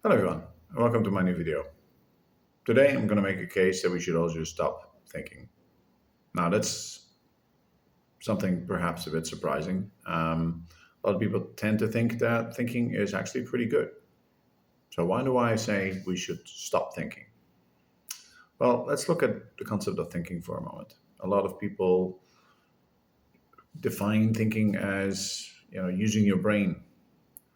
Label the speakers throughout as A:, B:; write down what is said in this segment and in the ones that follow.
A: Hello everyone, and welcome to my new video. Today I'm going to make a case that we should all just stop thinking. Now that's something perhaps a bit surprising. A lot of people tend to think that thinking is actually pretty good. So why do I say we should stop thinking? Well, let's look at the concept of thinking for a moment. A lot of people define thinking as using your brain,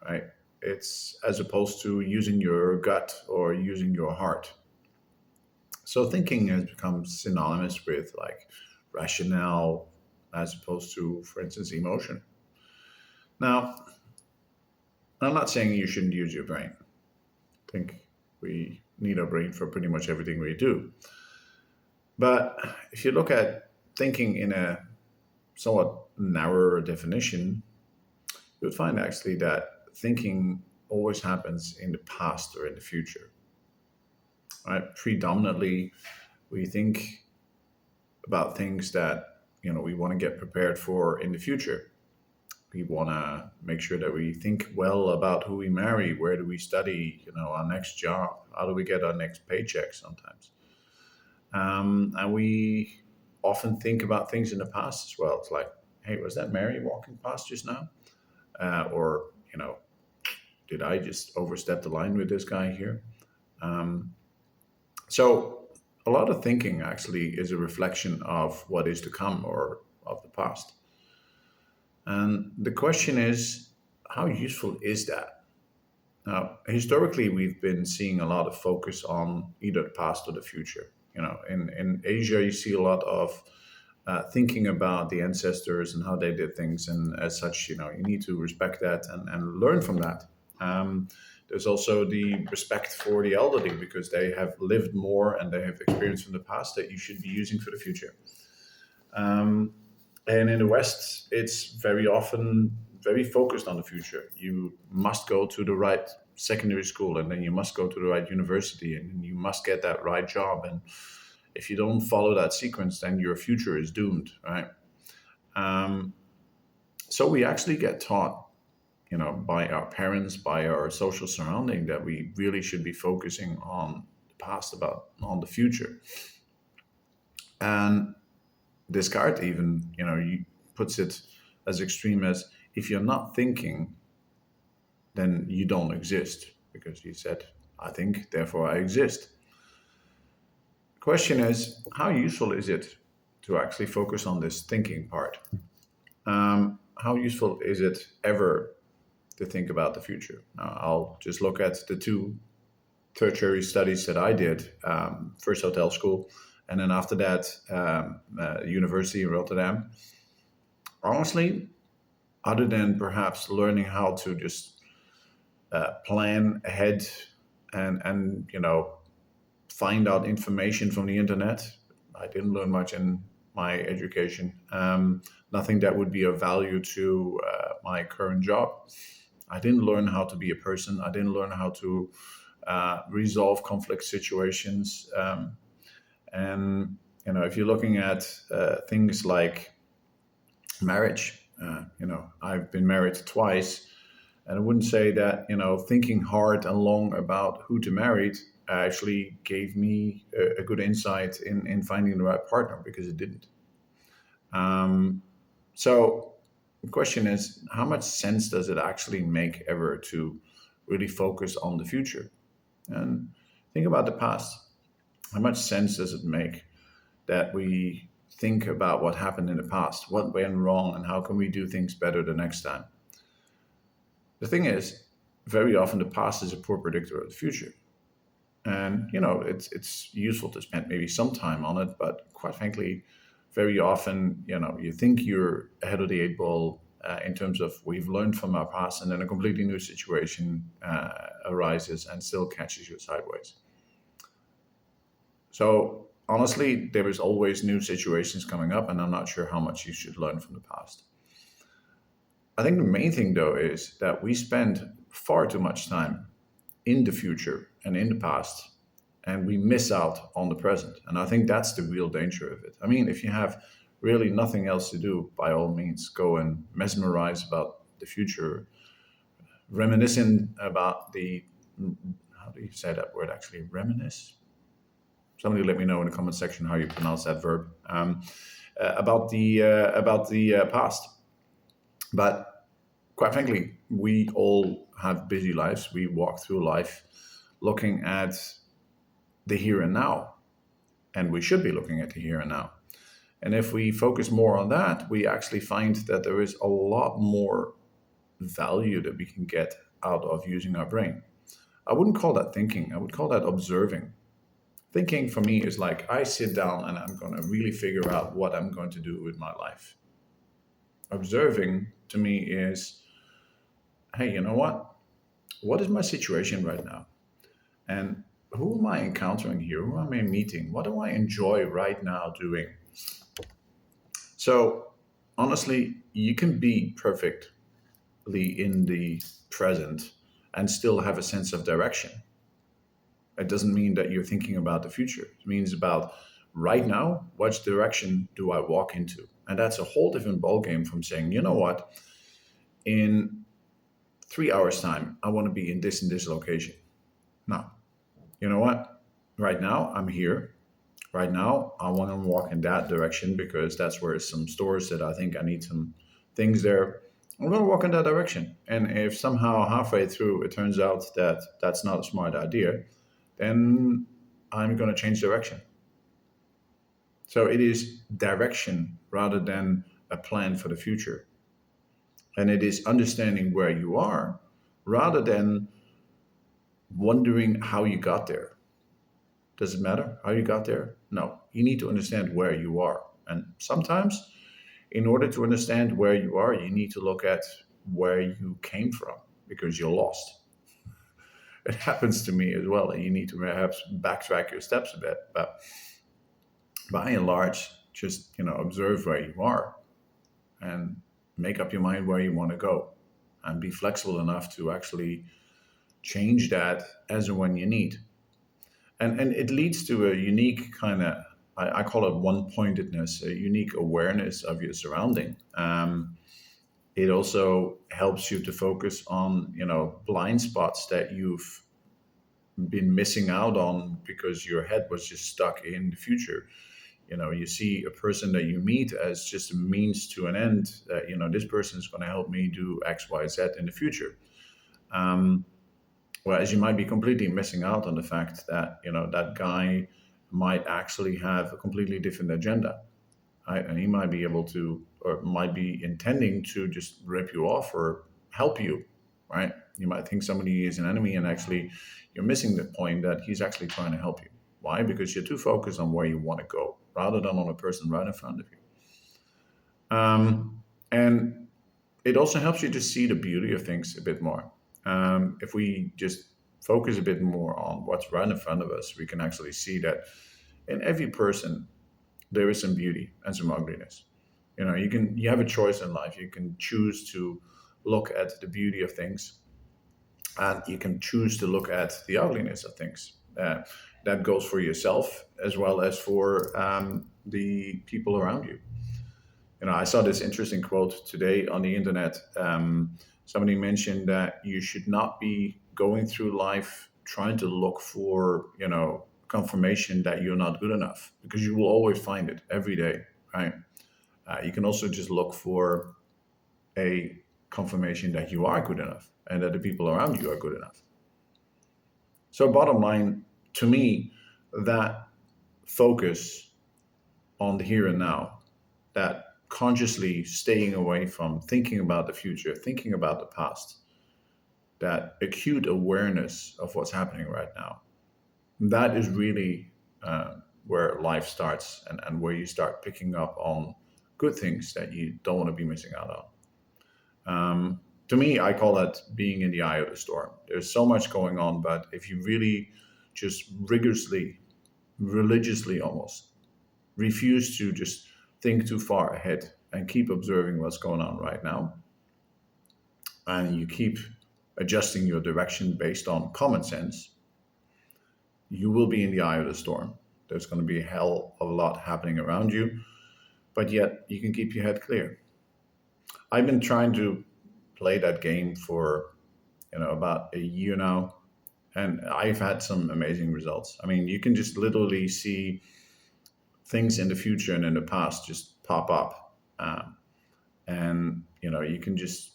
A: right? It's as opposed to using your gut or using your heart. So thinking has become synonymous with like rationale as opposed to, for instance, emotion. Now, I'm not saying you shouldn't use your brain. I think we need our brain for pretty much everything we do. But if you look at thinking in a somewhat narrower definition, you would find actually that thinking always happens in the past or in the future. Right? Predominantly, we think about things that we want to get prepared for in the future. We want to make sure that we think well about who we marry, where do we study, our next job, how do we get our next paycheck sometimes. And we often think about things in the past as well. It's like, hey, was that Mary walking past just now? Or, did I just overstep the line with this guy here? Um, so a lot of thinking actually is a reflection of what is to come or of the past. And the question is, how useful is that? Now, historically, we've been seeing a lot of focus on either the past or the future. In Asia, you see a lot of thinking about the ancestors and how they did things, and as such, you need to respect that and learn from that. There's also the respect for the elderly because they have lived more and they have experience from the past that you should be using for the future. Um, and in the West, it's very often very focused on the future. You must go to the right secondary school, and then you must go to the right university, and then you must get that right job. And if you don't follow that sequence, then your future is doomed, right? Um, so we actually get taught, by our parents, by our social surrounding, that we really should be focusing on the past, about on the future. And Descartes even, puts it as extreme as, if you're not thinking, then you don't exist, because he said, I think, therefore I exist. Question is, how useful is it to actually focus on this thinking part? How useful is it ever to think about the future? Now, I'll just look at the two tertiary studies that I did, first hotel school, and then after that, university in Rotterdam. Honestly, other than perhaps learning how to just plan ahead and find out information from the internet. I didn't learn much in my education. Nothing that would be of value to my current job. I didn't learn how to be a person. I didn't learn how to resolve conflict situations. And if you're looking at things like marriage, I've been married twice, and I wouldn't say that thinking hard and long about who to marry actually gave me a good insight in finding the right partner, because it didn't. Um, so the question is, how much sense does it actually make ever to really focus on the future and think about the past? How much sense does it make that we think about what happened in the past, what went wrong, and how can we do things better the next time? The thing is, very often the past is a poor predictor of the future. And it's useful to spend maybe some time on it, but quite frankly, very often you think you're ahead of the eight ball in terms of we've learned from our past, and then a completely new situation arises and still catches you sideways. So honestly, there is always new situations coming up, and I'm not sure how much you should learn from the past. I think the main thing, though, is that we spend far too much time in the future and in the past, and we miss out on the present. And I think that's the real danger of it. I mean, if you have really nothing else to do, by all means, go and mesmerize about the future, reminiscent about the do you say that word actually? Reminisce? Somebody let me know in the comment section how you pronounce that verb. About the past. But quite frankly, we all have busy lives. We walk through life looking at the here and now, and we should be looking at the here and now. And if we focus more on that, we actually find that there is a lot more value that we can get out of using our brain. I wouldn't call that thinking, I would call that observing. Thinking for me is like I sit down and I'm going to really figure out what I'm going to do with my life. Observing to me is, hey, you know what? What is my situation right now? And who am I encountering here? Who am I meeting? What do I enjoy right now doing? So, honestly, you can be perfectly in the present and still have a sense of direction. It doesn't mean that you're thinking about the future. It means about right now, which direction do I walk into? And that's a whole different ballgame from saying, you know what, in 3 hours' time, I want to be in this location. No, you know what? Right now, I'm here. Right now, I want to walk in that direction because that's where some stores that I think I need some things there. I'm going to walk in that direction. And if somehow halfway through it turns out that that's not a smart idea, then I'm going to change direction. So it is direction rather than a plan for the future. And it is understanding where you are rather than wondering how you got there. Does it matter how you got there? No. You need to understand where you are. And sometimes, in order to understand where you are, you need to look at where you came from because you're lost. It happens to me as well, and you need to perhaps backtrack your steps a bit. But by and large, just observe where you are and make up your mind where you want to go, and be flexible enough to actually change that as and when you need. And it leads to a unique kind of, I call it one-pointedness, a unique awareness of your surrounding. It also helps you to focus on blind spots that you've been missing out on because your head was just stuck in the future. You see a person that you meet as just a means to an end, that this person is going to help me do X, Y, Z in the future. Whereas you might be completely missing out on the fact that that guy might actually have a completely different agenda, right? And he might be able to, or might be intending to just rip you off or help you, right? You might think somebody is an enemy, and actually you're missing the point that he's actually trying to help you. Why? Because you're too focused on where you want to go rather than on a person right in front of you. And it also helps you to see the beauty of things a bit more. If we just focus a bit more on what's right in front of us, we can actually see that in every person there is some beauty and some ugliness. You have a choice in life. You can choose to look at the beauty of things, and you can choose to look at the ugliness of things. That goes for yourself as well as for the people around you. I saw this interesting quote today on the internet. Somebody mentioned that you should not be going through life trying to look for, confirmation that you're not good enough, because you will always find it every day, right? You can also just look for a confirmation that you are good enough and that the people around you are good enough. So bottom line, to me, that focus on the here and now, that consciously staying away from thinking about the future, thinking about the past, that acute awareness of what's happening right now, that is really where life starts, and where you start picking up on good things that you don't want to be missing out on. To me, I call that being in the eye of the storm. There's so much going on, but if you really just rigorously, religiously almost, refuse to just think too far ahead and keep observing what's going on right now, and you keep adjusting your direction based on common sense, you will be in the eye of the storm. There's going to be a hell of a lot happening around you, but yet you can keep your head clear. I've been trying to play that game for about a year now, And I've had some amazing results. I mean, you can just literally see things in the future and in the past just pop up. And, you can just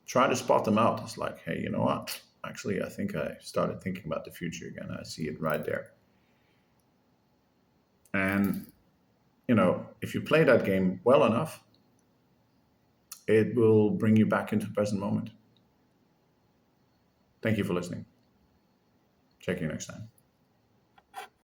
A: try to spot them out. It's like, hey, you know what? Actually, I think I started thinking about the future again. I see it right there. And, if you play that game well enough, it will bring you back into the present moment. Thank you for listening. Check you next time.